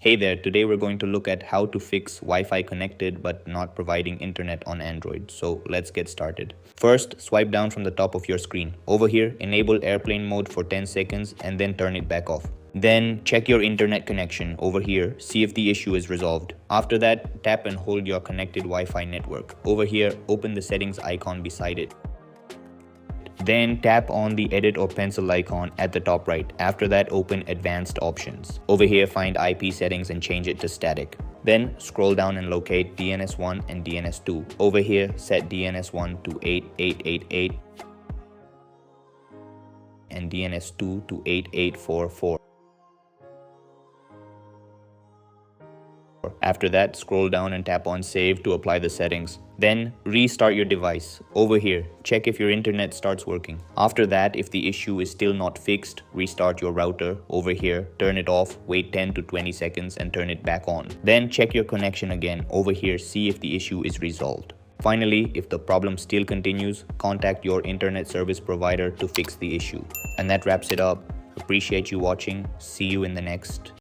Hey there, today we're going to look at how to fix Wi-Fi connected but not providing internet on Android. So let's get started. First, swipe down from the top of your screen. Over here, enable airplane mode for 10 seconds and then turn it back off. Then check your internet connection over here, see if the issue is resolved. After that, tap and hold your connected Wi-Fi network. Over here, open the settings icon beside it. Then tap on the edit or pencil icon at the top right. After that, open advanced options. Over here, find IP settings and change it to static. Then scroll down and locate DNS1 and DNS2. Over here, set DNS1 to 8888 and DNS2 to 8844. After that, scroll down and tap on Save to apply the settings. Then restart your device. Over here, check if your internet starts working. After that, if the issue is still not fixed, restart your router. Over here, turn it off, wait 10 to 20 seconds and turn it back on. Then check your connection again. Over here, see if the issue is resolved. Finally, if the problem still continues, contact your internet service provider to fix the issue. And that wraps it up. Appreciate you watching. See you in the next